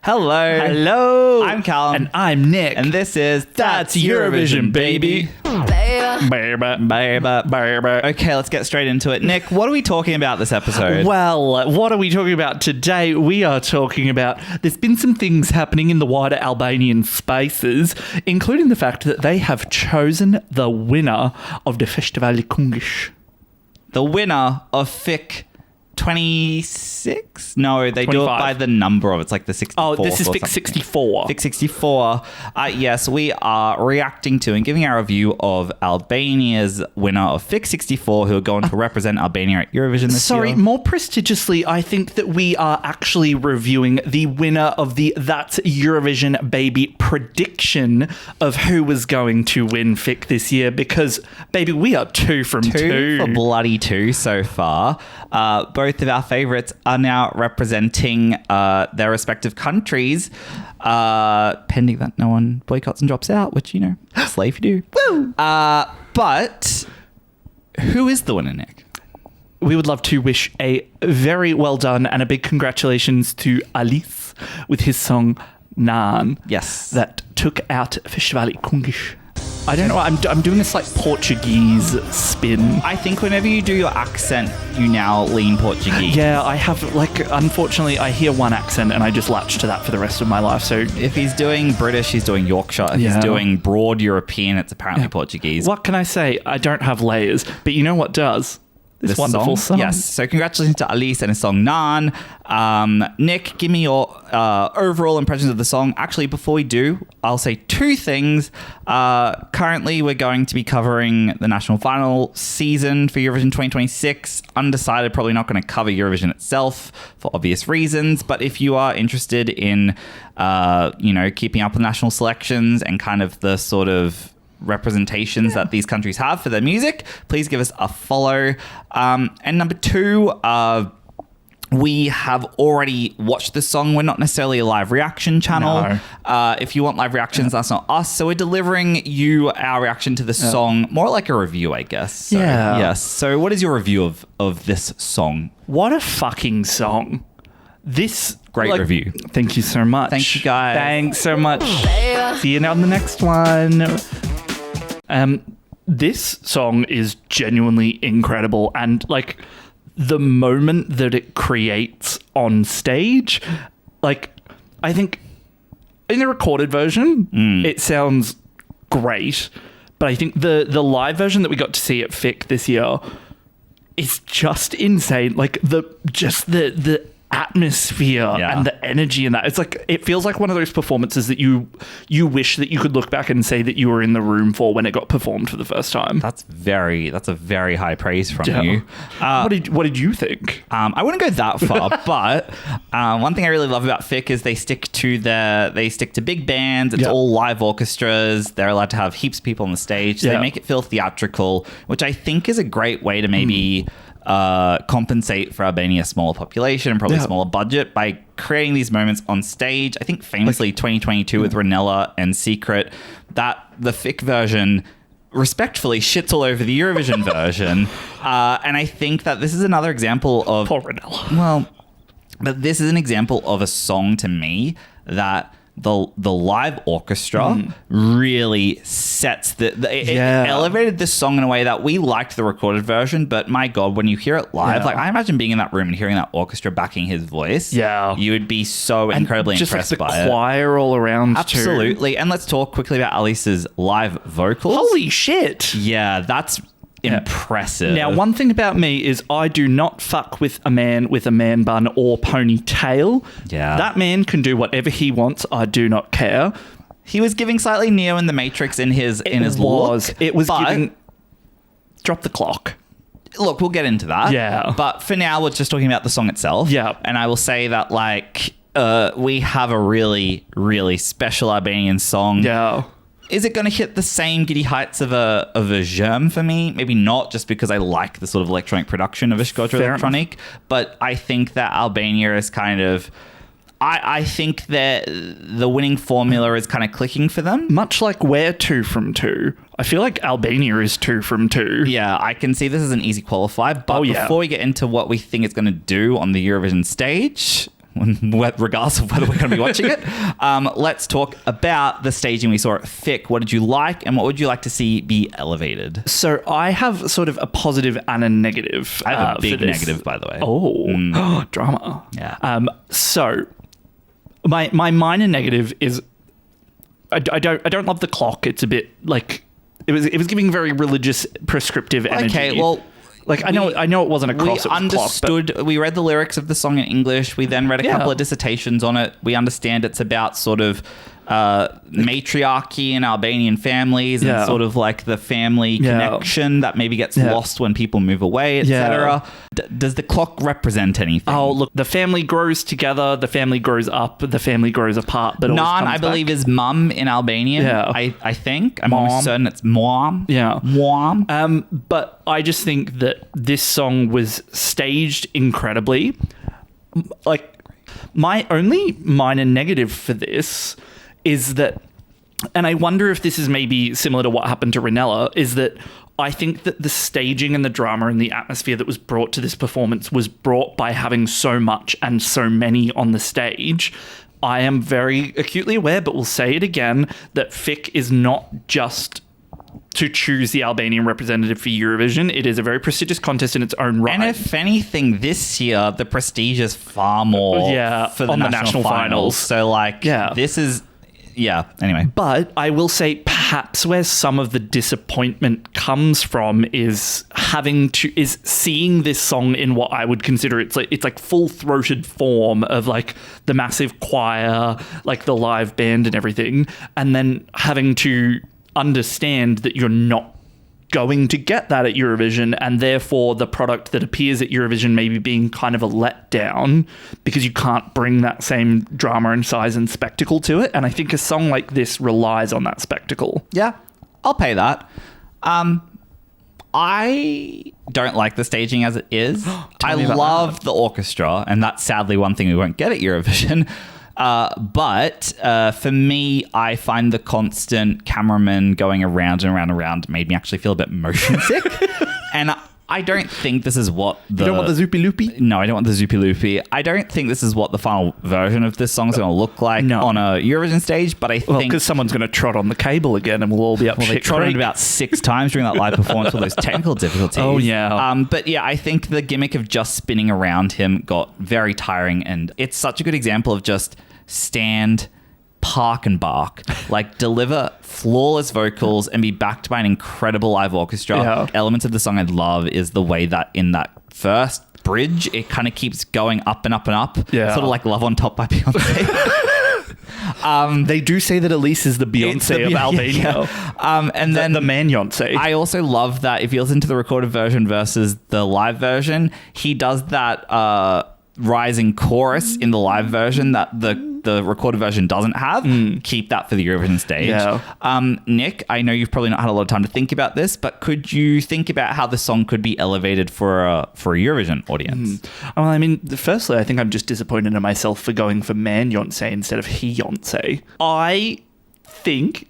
Hello. Hello. I'm Callum. And I'm Nick. And this is That's Eurovision, baby. Baby. Okay, let's get straight into it. Nick, what are we talking about this episode? Well, what are we talking about today? We are talking about there's been some things happening in the wider Albanian spaces, including the fact that they have chosen the winner of the Festivali Këngës. The winner of FiK 26? No, they 25. Do it by the number of it's like the 64. Oh, this is FiK 64. FiK 64. Yes, we are reacting to and giving our review of Albania's winner of FiK 64, who are going to represent Albania at Eurovision this year. Sorry, more prestigiously, I think that we are actually reviewing the winner of the That's Eurovision Baby prediction of who was going to win FiK this year, because, baby, we are two from two. Two for bloody two so far. Both of our favourites are now representing their respective countries, pending that no one boycotts and drops out, which, you know, slave you do. Woo! But who is the winner, Nick? We would love to wish a very well done and a big congratulations to Alice with his song Nan. Yes. That took out Festivali Këngës. I don't know. I'm doing this like Portuguese spin. I think whenever you do your accent, you now lean Portuguese. Yeah, I have, like, unfortunately, I hear one accent and I just latch to that for the rest of my life. So if he's doing British, he's doing Yorkshire. If he's doing broad European, it's apparently Portuguese. What can I say? I don't have layers, but you know what does? This wonderful song. Yes. So congratulations to Alice and his song Nan. Nick, give me your overall impressions of the song. Actually, before we do, I'll say two things. Currently, we're going to be covering the national final season for Eurovision 2026. Undecided, probably not going to cover Eurovision itself for obvious reasons. But if you are interested in, keeping up with national selections and kind of the sort of representations that these countries have for their music, please give us a follow. And number two, we have already watched the song. We're not necessarily a live reaction channel. No. If you want live reactions, that's not us. So we're delivering you our reaction to the song, more like a review, I guess. So, yes. So what is your review of this song? What a fucking song. This great review. Thank you so much. Thank you, guys. Thanks so much. See you on the next one. This song is genuinely incredible, and like the moment that it creates on stage, like I think in the recorded version it sounds great, but I think the live version that we got to see at FiK this year is just insane. Like the atmosphere and the energy in that, it's like, it feels like one of those performances that you wish that you could look back and say that you were in the room for when it got performed for the first time. That's a very high praise from you. What did you think? I wouldn't go that far, but one thing I really love about FiK is they stick to big bands. It's all live orchestras. They're allowed to have heaps of people on the stage. So they make it feel theatrical, which I think is a great way to maybe compensate for Albania's smaller population and probably smaller budget by creating these moments on stage. I think famously 2022 with Ranella and Secret, that the FiK version respectfully shits all over the Eurovision version. And I think that this is another example of... Poor Ranella. Well, but this is an example of a song to me that the live orchestra really sets it elevated this song in a way that we liked the recorded version, but my God, when you hear it live, like I imagine being in that room and hearing that orchestra backing his voice, you would be so incredibly impressed by it. Just like the choir all around. Absolutely. Too. And let's talk quickly about Alice's live vocals. Holy shit. Yeah, that's impressive. Now, one thing about me is I do not fuck with a man bun or ponytail. Yeah. That man can do whatever he wants. I do not care. He was giving slightly Neo in the Matrix in his look. It was giving... Drop the clock. Look, we'll get into that. Yeah. But for now, we're just talking about the song itself. Yeah. And I will say that, like, we have a really, really special Albanian song. Yeah. Is it going to hit the same giddy heights of a Germ for me? Maybe not, just because I like the sort of electronic production of Ishkotra Electronic. But I think that Albania is kind of... I think that the winning formula is kind of clicking for them. Much like we're 2 from 2. I feel like Albania is 2 from 2. Yeah, I can see this as an easy qualifier. But before we get into what we think it's going to do on the Eurovision stage... regardless of whether we're going to be watching it. Let's talk about the staging we saw at FiK. What did you like, and what would you like to see be elevated? So I have sort of a positive and a negative. I have a big negative, by the way. Oh, drama. Yeah. So my minor negative is I don't love the clock. It's a bit like it was giving very religious prescriptive energy. Okay, well, like I know it wasn't a cross. We understood. We read the lyrics of the song in English. We then read a couple of dissertations on it. We understand it's about sort of matriarchy in Albanian families and sort of like the family connection that maybe gets lost when people move away, etc. Does the clock represent anything? Oh, look, the family grows together, the family grows up, the family grows apart. But Nan, I believe, is mum in Albanian. Yeah. I think. I'm almost certain it's mom. Yeah. Mom. But I just think that this song was staged incredibly. Like, my only minor negative for this is that, and I wonder if this is maybe similar to what happened to Ranella, is that I think that the staging and the drama and the atmosphere that was brought to this performance was brought by having so much and so many on the stage. I am very acutely aware, but we'll say it again, that FiK is not just to choose the Albanian representative for Eurovision. It is a very prestigious contest in its own right. And if anything, this year, the prestige is far more for the national finals. So, like, this is... Yeah, anyway. But I will say perhaps where some of the disappointment comes from is seeing this song in what I would consider it's like full-throated form of like the massive choir, like the live band and everything, and then having to understand that you're not going to get that at Eurovision, and therefore the product that appears at Eurovision maybe being kind of a letdown because you can't bring that same drama and size and spectacle to it. And I think a song like this relies on that spectacle. Yeah, I'll pay that. I don't like the staging as it is. I love the orchestra, and that's sadly one thing we won't get at Eurovision. But for me, I find the constant cameraman going around and around and around made me actually feel a bit motion sick. And I don't think this is what the... You don't want the Zoopy Loopy? No, I don't want the Zoopy Loopy. I don't think this is what the final version of this song is going to look like on a Eurovision stage, but I think... Well, because someone's going to trot on the cable again and we'll all be up shit they trotted about 6 times during that live performance with those technical difficulties. Oh, yeah. But yeah, I think the gimmick of just spinning around him got very tiring, and it's such a good example of just stand... park and bark, like deliver flawless vocals and be backed by an incredible live orchestra. Elements of the song I love is the way that in that first bridge it kind of keeps going up and up and up, sort of like Love on Top by Beyonce. They do say that Elise is the Beyonce of Albania. And then the man-Yonce. I also love that if you listen to the recorded version versus the live version, he does that rising chorus in the live version that the recorded version doesn't have. Keep that for the Eurovision stage. Nick, I know you've probably not had a lot of time to think about this, but could you think about how the song could be elevated for a Eurovision audience? Well, I mean, firstly, I think I'm just disappointed in myself for going for man-Yonce instead of he-Yonce. I think,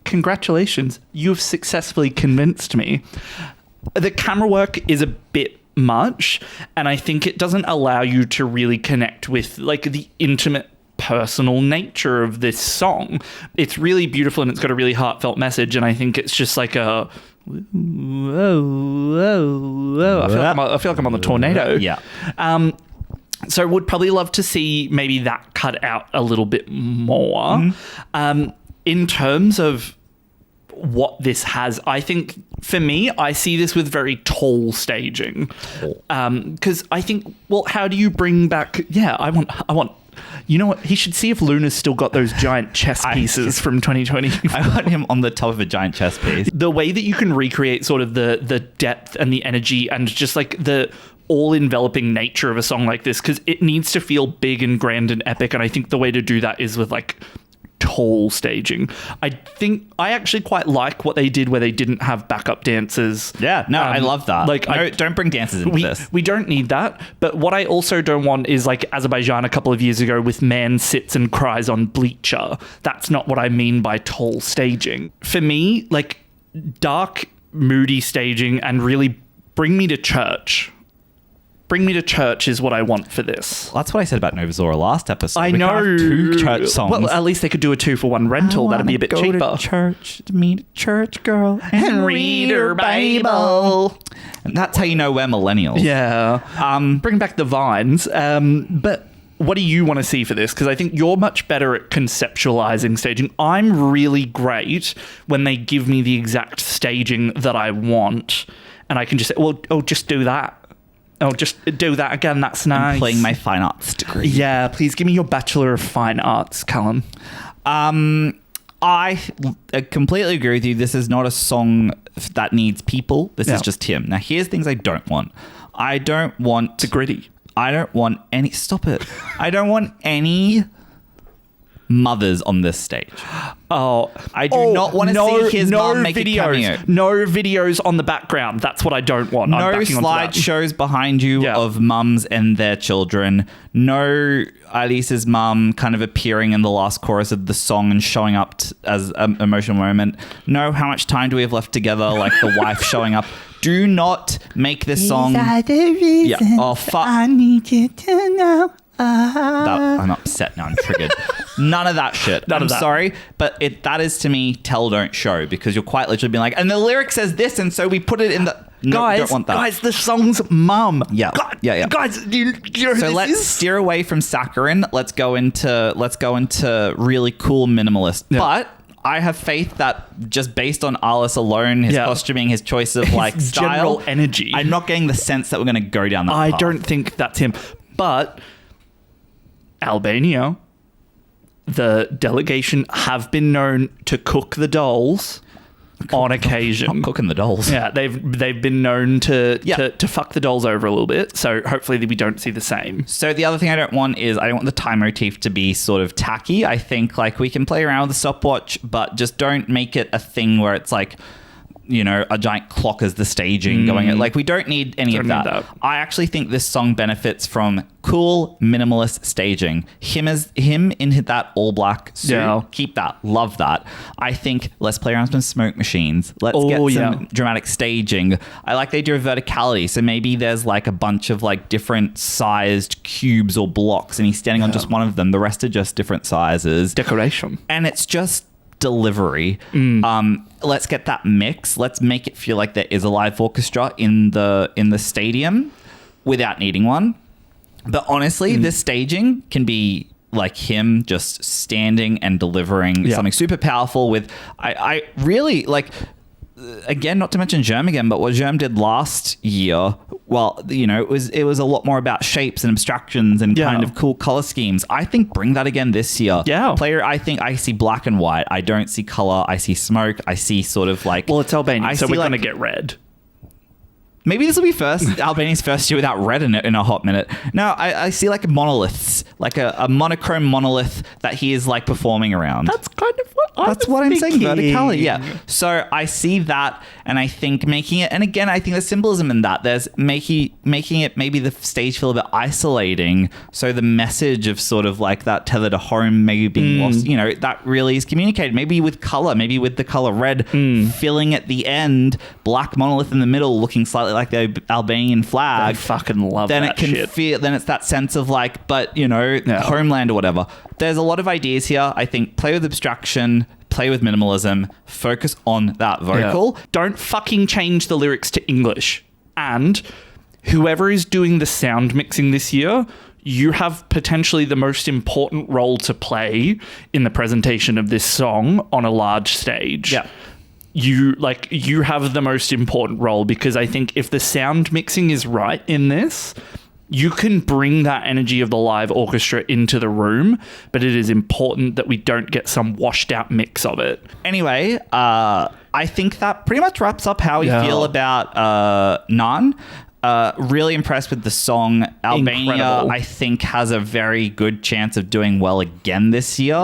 congratulations, you've successfully convinced me. The camera work is a bit much, and I think it doesn't allow you to really connect with like the intimate personal nature of this song. It's really beautiful and it's got a really heartfelt message, and I think it's just like a whoa. I feel like I'm on the tornado. So would probably love to see maybe that cut out a little bit more. In terms of what this has, I think for me, I see this with very tall staging. Because I think, well, how do you bring back... Yeah, I want... You know what? He should see if Luna's still got those giant chess pieces from 2020. I want him on the top of a giant chess piece. The way that you can recreate sort of the depth and the energy and just like the all-enveloping nature of a song like this, because it needs to feel big and grand and epic, and I think the way to do that is with like tall staging. I think I actually quite like what they did where they didn't have backup dancers. I love that. Like, don't bring dancers into this. We don't need that. But what I also don't want is like Azerbaijan a couple of years ago with man sits and cries on bleacher. That's not what I mean by tall staging. For me, like dark, moody staging and really bring me to church. Bring Me to Church is what I want for this. Well, that's what I said about Novazora last episode. I We know. can't have 2 church songs. Well, at least they could do a 2-for-1 rental. That'd be a bit go cheaper. To church to meet a church girl and read her Bible. And that's how you know we're millennials. Yeah. Bring back the vines. But what do you want to see for this? Because I think you're much better at conceptualizing staging. I'm really great when they give me the exact staging that I want, and I can just say, well, just do that. Oh, just do that again. That's nice. I'm playing my fine arts degree. Yeah, please give me your Bachelor of Fine Arts, Callum. I completely agree with you. This is not a song that needs people. This is just him. Now, here's things I don't want. I don't want... The gritty. I don't want any... Stop it. I don't want any mothers on this stage. I do not want to see his mum make a cameo. No videos on the background. That's what I don't want. No slideshows behind you of mums and their children. No Alice's mum kind of appearing in the last chorus of the song and showing up as an emotional moment. No, how much time do we have left together? Like the wife showing up. Do not make this song... Oh, fuck. I need you to know. I'm upset now. I'm triggered. None of that shit. I'm sorry, but that is to me tell don't show, because you're quite literally being like, and the lyric says this, and so we put it in the... No, guys, don't want that. Guys, the song's mum. Yeah. Guys, do you know who so this let's is? steer away from saccharine. Let's go into really cool minimalist. Yeah. But I have faith that just based on Alice alone, his costuming, his choice of like style, general energy, I'm not getting the sense that we're going to go down that path. I don't think that's him. But Albania, the delegation, have been known to cook the dolls on occasion. Not cooking the dolls. Yeah, they've been known to fuck the dolls over a little bit. So hopefully we don't see the same. So the other thing I don't want is I don't want the time motif to be sort of tacky. I think like we can play around with the stopwatch, but just don't make it a thing where it's like, you know, a giant clock as the staging going. Like we don't need any of that. I actually think this song benefits from cool minimalist staging. Him in that all black suit. Keep that. Love that. I think let's play around with some smoke machines. Let's get some dramatic staging. I like the idea of verticality. So maybe there's like a bunch of like different sized cubes or blocks, and he's standing on just one of them. The rest are just different sizes. Decoration. And it's just delivery. Let's get that mix. Let's make it feel like there is a live orchestra in the stadium without needing one. But honestly, this staging can be like him just standing and delivering something super powerful with I really like, again, not to mention Germ again, but what Germ did last year, well, you know, it was a lot more about shapes and abstractions and kind of cool color schemes. I think bring that again this year. Yeah. I think I see black and white. I don't see color. I see smoke. I see sort of like... Well, it's Albania, so we're going to get red. Maybe this will be Albania's first year without red in it in a hot minute. No, I see like monoliths, like a monochrome monolith that he is like performing around. That's kind of what I'm saying. Verticality, yeah. So I see that, and I think making it, and again, I think there's symbolism in that. There's making it maybe the stage feel a bit isolating. So the message of sort of like that tether to home maybe being lost, you know, that really is communicated. Maybe with color, maybe with the color red filling at the end, black monolith in the middle, looking slightly like the Albanian flag. I fucking love then that it can shit. feel, then it's that sense of like, but you know, homeland or whatever. There's a lot of ideas here. I think play with abstraction, play with minimalism, focus on that vocal. Don't fucking change the lyrics to English. And whoever is doing the sound mixing this year, you have potentially the most important role to play in the presentation of this song on a large stage. Yeah. You have the most important role, because I think if the sound mixing is right in this, you can bring that energy of the live orchestra into the room, but it is important that we don't get some washed out mix of it. Anyway, I think that pretty much wraps up how we feel about Nan. Really impressed with the song. Albania, Incredible. I think, has a very good chance of doing well again this year.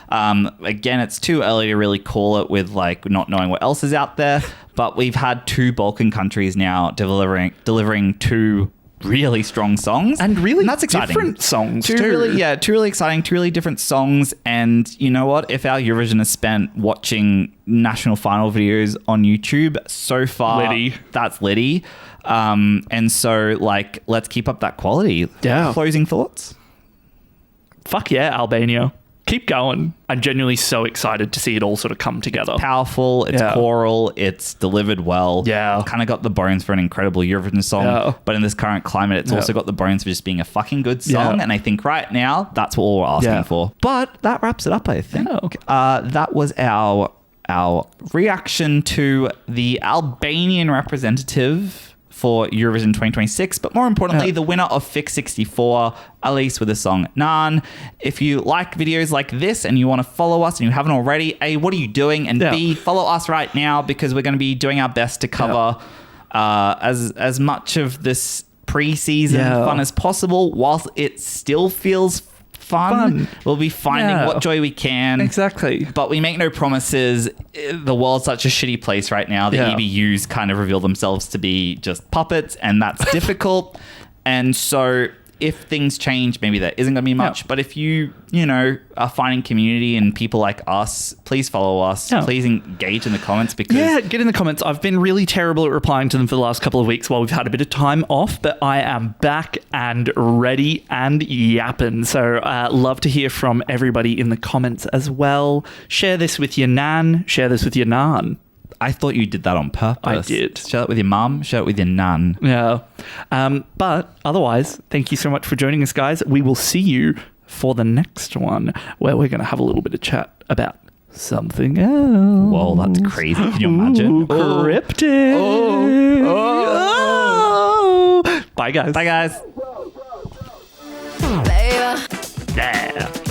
Again, it's too early to really call it with like not knowing what else is out there, but we've had 2 Balkan countries now delivering 2 really strong songs, and that's exciting. Different songs two really exciting, 2 really different songs. And you know what? If our Eurovision is spent watching national final videos on YouTube so far, Liddy. That's Liddy. And so, like, let's keep up that quality. Yeah. Closing thoughts? Fuck yeah, Albania. Keep going. I'm genuinely so excited to see it all sort of come together. Powerful, it's choral, it's delivered well. Yeah. Kind of got the bones for an incredible Eurovision song. But in this current climate, it's also got the bones for just being a fucking good song. And I think right now, that's what we're asking for. But that wraps it up, I think. That was our reaction to the Albanian representative for Eurovision 2026, but more importantly, the winner of FiK 64, Elise, with the song Nan. If you like videos like this and you want to follow us and you haven't already, A, what are you doing? And B, follow us right now, because we're going to be doing our best to cover as much of this pre-season fun as possible, whilst it still feels fun. We'll be finding what joy we can. Exactly. But we make no promises. The world's such a shitty place right now. The EBUs kind of reveal themselves to be just puppets, and that's difficult. And so if things change, maybe there isn't going to be much. But if you are finding community and people like us, please follow us. Please engage in the comments, because get in the comments. I've been really terrible at replying to them for the last couple of weeks while we've had a bit of time off, but I am back and ready and yapping. So love to hear from everybody in the comments as well. Share this with your nan. Share this with your nan. I thought you did that on purpose. I did. Share it with your mum. Share it with your nan. Yeah. But otherwise, thank you so much for joining us, guys. We will see you for the next one, where we're going to have a little bit of chat about something else. Whoa, that's crazy. Can you imagine? Cryptic. Bye, guys. Bye, guys. Baby. Yeah.